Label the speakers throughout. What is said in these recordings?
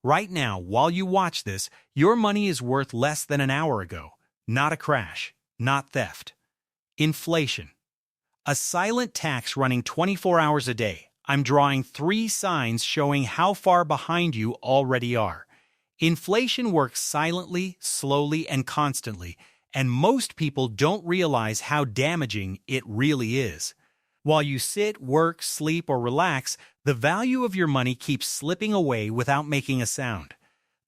Speaker 1: Right now, while you watch this, your money is worth less than an hour ago. Not a crash, not theft. Inflation. A silent tax running 24 hours a day. I'm drawing 3 signs showing how far behind you already are. Inflation works silently, slowly, and constantly, and most people don't realize how damaging it really is. While you sit, work, sleep, or relax, the value of your money keeps slipping away without making a sound.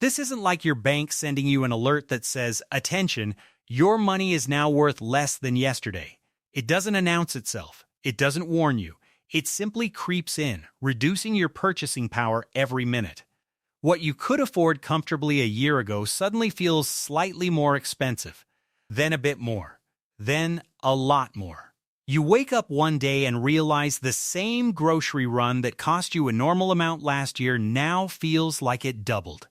Speaker 1: This isn't like your bank sending you an alert that says, "Attention, your money is now worth less than yesterday." It doesn't announce itself. It doesn't warn you. It simply creeps in, reducing your purchasing power every minute. What you could afford comfortably a year ago suddenly feels slightly more expensive, then a bit more, then a lot more. You wake up one day and realize the same grocery run that cost you a normal amount last year now feels like it doubled.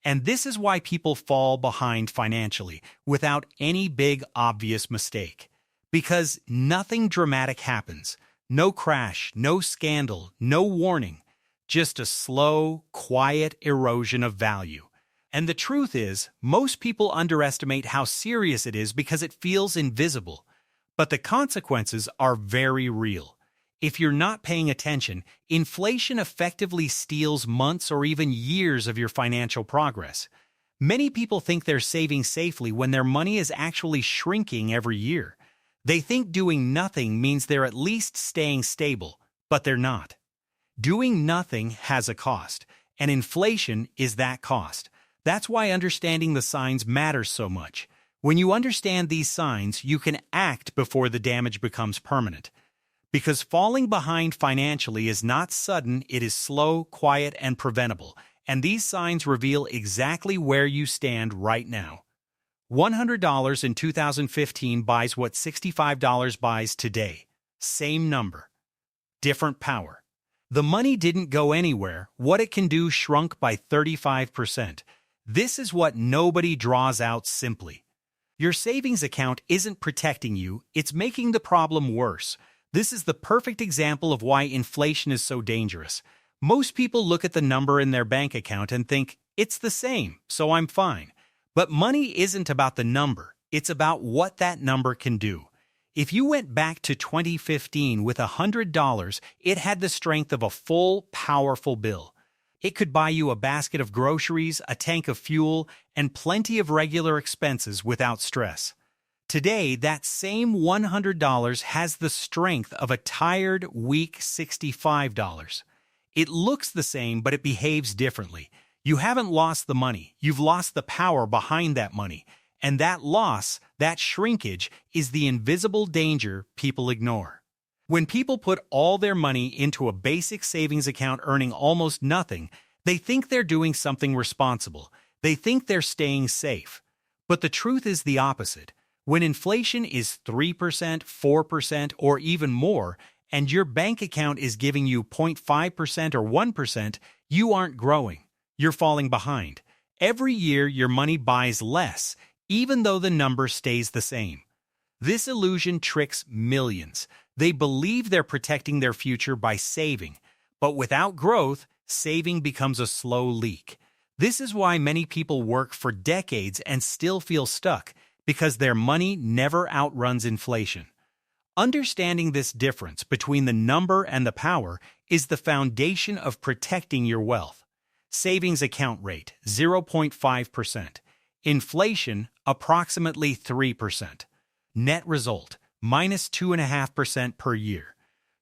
Speaker 1: And this is why people fall behind financially without any big obvious mistake. Because nothing dramatic happens. No crash, no scandal, no warning. Just a slow, quiet erosion of value. And the truth is, most people underestimate how serious it is because it feels invisible. But the consequences are very real. If you're not paying attention, inflation effectively steals months or even years of your financial progress. Many people think they're saving safely when their money is actually shrinking every year. They think doing nothing means they're at least staying stable, but they're not. Doing nothing has a cost, and inflation is that cost. That's why understanding the signs matters so much. When you understand these signs, you can act before the damage becomes permanent. Because falling behind financially is not sudden, it is slow, quiet, and preventable, and these signs reveal exactly where you stand right now. $100 in 2015 buys what $65 buys today. Same number. Different power. The money didn't go anywhere. What it can do shrunk by 35%. This is what nobody draws out simply. Your savings account isn't protecting you, it's making the problem worse. This is the perfect example of why inflation is so dangerous. Most people look at the number in their bank account and think, it's the same, so I'm fine. But money isn't about the number, it's about what that number can do. If you went back to 2015 with $100, it had the strength of a full, powerful bill. It could buy you a basket of groceries, a tank of fuel, and plenty of regular expenses without stress. Today, that same $100 has the strength of a tired, weak $65. It looks the same, but it behaves differently. You haven't lost the money, you've lost the power behind that money. And that loss, that shrinkage, is the invisible danger people ignore. When people put all their money into a basic savings account earning almost nothing, they think they're doing something responsible. They think they're staying safe. But the truth is the opposite. When inflation is 3%, 4%, or even more, and your bank account is giving you 0.5% or 1%, you aren't growing. You're falling behind. Every year, your money buys less, even though the number stays the same. This illusion tricks millions. They believe they're protecting their future by saving, but without growth, saving becomes a slow leak. This is why many people work for decades and still feel stuck, because their money never outruns inflation. Understanding this difference between the number and the power is the foundation of protecting your wealth. Savings account rate, 0.5%. Inflation, approximately 3%. Net result, minus 2.5% per year.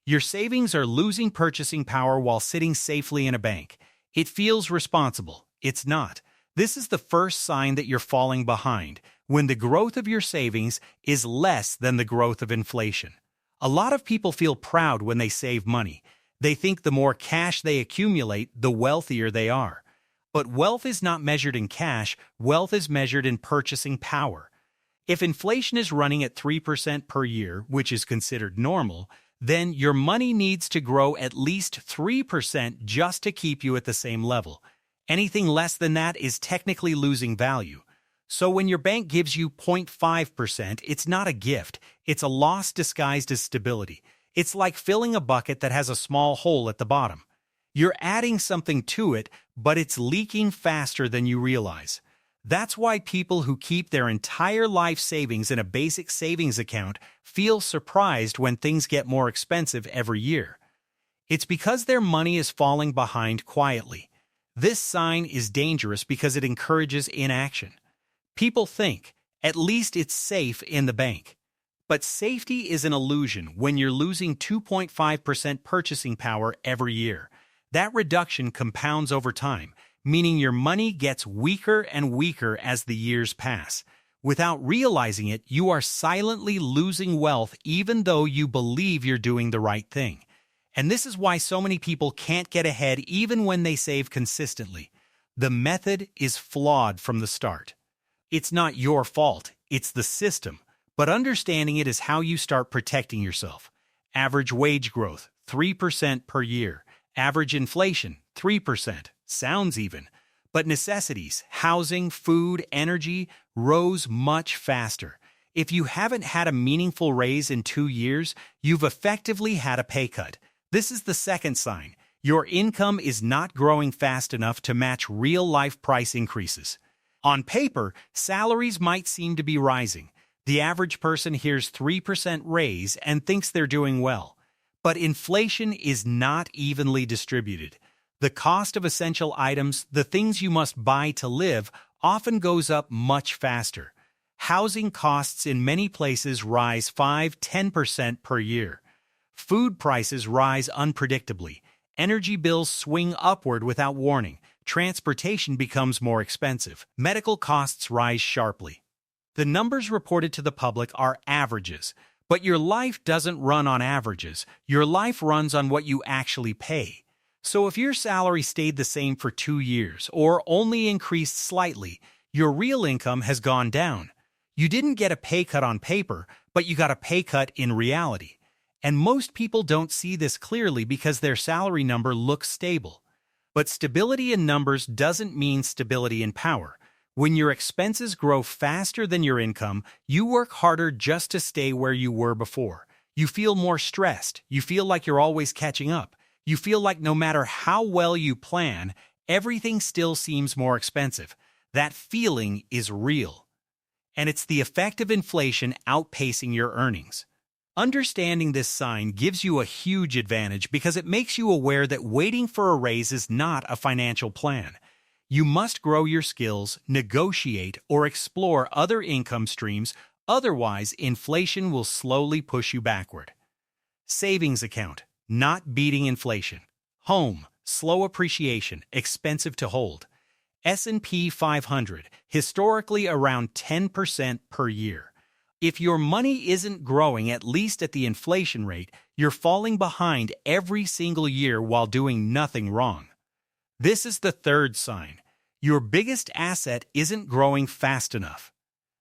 Speaker 1: Your savings are losing purchasing power while sitting safely in a bank. It feels responsible. It's not. This is the first sign that you're falling behind, when the growth of your savings is less than the growth of inflation. A lot of people feel proud when they save money. They think the more cash they accumulate, the wealthier they are. But wealth is not measured in cash, wealth is measured in purchasing power. If inflation is running at 3% per year, which is considered normal, then your money needs to grow at least 3% just to keep you at the same level. Anything less than that is technically losing value. So when your bank gives you 0.5%, it's not a gift, it's a loss disguised as stability. It's like filling a bucket that has a small hole at the bottom. You're adding something to it, but it's leaking faster than you realize. That's why people who keep their entire life savings in a basic savings account feel surprised when things get more expensive every year. It's because their money is falling behind quietly. This sign is dangerous because it encourages inaction. People think, at least it's safe in the bank. But safety is an illusion when you're losing 2.5% purchasing power every year. That reduction compounds over time, meaning your money gets weaker and weaker as the years pass. Without realizing it, you are silently losing wealth even though you believe you're doing the right thing. And this is why so many people can't get ahead even when they save consistently. The method is flawed from the start. It's not your fault, it's the system. But understanding it is how you start protecting yourself. Average wage growth, 3% per year. Average inflation, 3%. Sounds even. But necessities, housing, food, energy, rose much faster. If you haven't had a meaningful raise in 2 years, you've effectively had a pay cut. This is the second sign. Your income is not growing fast enough to match real-life price increases. On paper, salaries might seem to be rising. The average person hears 3% raise and thinks they're doing well. But inflation is not evenly distributed. The cost of essential items, the things you must buy to live, often goes up much faster. Housing costs in many places rise 5–10% per year. Food prices rise unpredictably. Energy bills swing upward without warning. Transportation becomes more expensive. Medical costs rise sharply. The numbers reported to the public are averages, but your life doesn't run on averages. Your life runs on what you actually pay. So if your salary stayed the same for 2 years or only increased slightly, your real income has gone down. You didn't get a pay cut on paper, but you got a pay cut in reality. And most people don't see this clearly because their salary number looks stable. But stability in numbers doesn't mean stability in power. When your expenses grow faster than your income, you work harder just to stay where you were before. You feel more stressed. You feel like you're always catching up. You feel like no matter how well you plan, everything still seems more expensive. That feeling is real. And it's the effect of inflation outpacing your earnings. Understanding this sign gives you a huge advantage because it makes you aware that waiting for a raise is not a financial plan. You must grow your skills, negotiate, or explore other income streams, otherwise inflation will slowly push you backward. Savings account, not beating inflation. Home, slow appreciation, expensive to hold. S&P 500, historically around 10% per year. If your money isn't growing at least at the inflation rate, you're falling behind every single year while doing nothing wrong. This is the third sign. Your biggest asset isn't growing fast enough.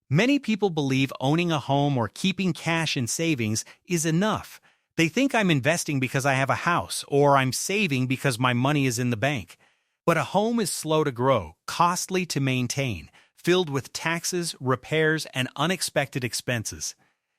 Speaker 1: Many people believe owning a home or keeping cash in savings is enough. They think I'm investing because I have a house, or I'm saving because my money is in the bank. But a home is slow to grow, costly to maintain, filled with taxes, repairs, and unexpected expenses.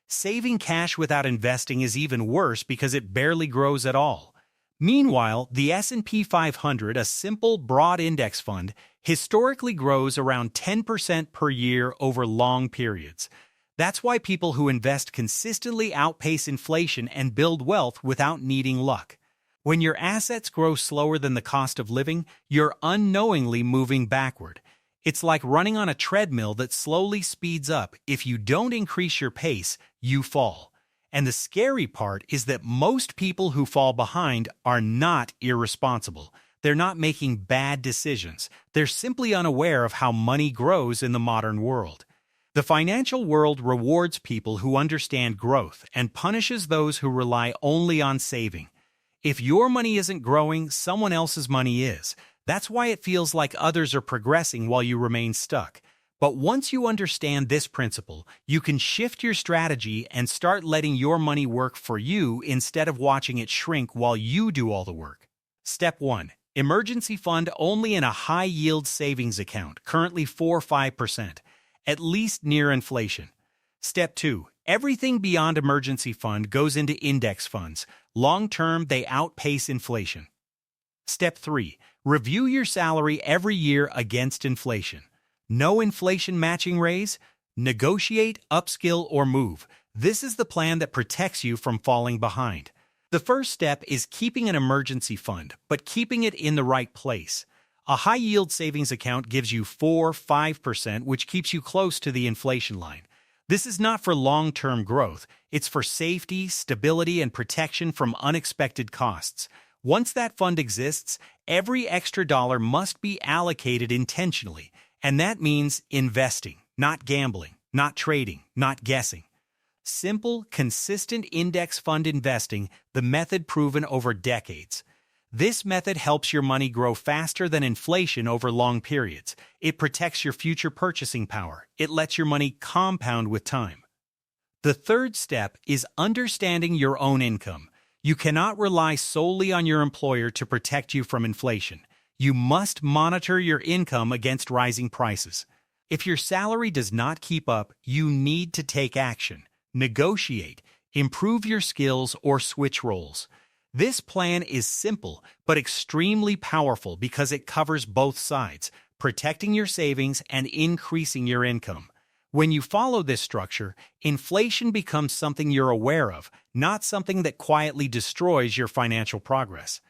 Speaker 1: Saving cash without investing is even worse because it barely grows at all. Meanwhile, the S&P 500, a simple, broad index fund, historically grows around 10% per year over long periods. That's why people who invest consistently outpace inflation and build wealth without needing luck. When your assets grow slower than the cost of living, you're unknowingly moving backward. It's like running on a treadmill that slowly speeds up. If you don't increase your pace, you fall. And the scary part is that most people who fall behind are not irresponsible. They're not making bad decisions. They're simply unaware of how money grows in the modern world. The financial world rewards people who understand growth and punishes those who rely only on saving. If your money isn't growing, someone else's money is. That's why it feels like others are progressing while you remain stuck. But once you understand this principle, you can shift your strategy and start letting your money work for you instead of watching it shrink while you do all the work. Step 1. Emergency fund only in a high-yield savings account, currently 4–5%, at least near inflation. Step 2. Everything beyond emergency fund goes into index funds. Long-term, they outpace inflation. Step 3. Review your salary every year against inflation. No inflation matching raise? Negotiate, upskill, or move. This is the plan that protects you from falling behind. The first step is keeping an emergency fund, but keeping it in the right place. A high-yield savings account gives you 4–5%, which keeps you close to the inflation line. This is not for long-term growth. It's for safety, stability, and protection from unexpected costs. Once that fund exists, every extra dollar must be allocated intentionally, and that means investing, not gambling, not trading, not guessing. Simple, consistent index fund investing, the method proven over decades. This method helps your money grow faster than inflation over long periods. It protects your future purchasing power. It lets your money compound with time. The third step is understanding your own income. You cannot rely solely on your employer to protect you from inflation. You must monitor your income against rising prices. If your salary does not keep up, you need to take action. Negotiate, improve your skills, or switch roles. This plan is simple but extremely powerful because it covers both sides, protecting your savings and increasing your income. When you follow this structure, inflation becomes something you're aware of, not something that quietly destroys your financial progress.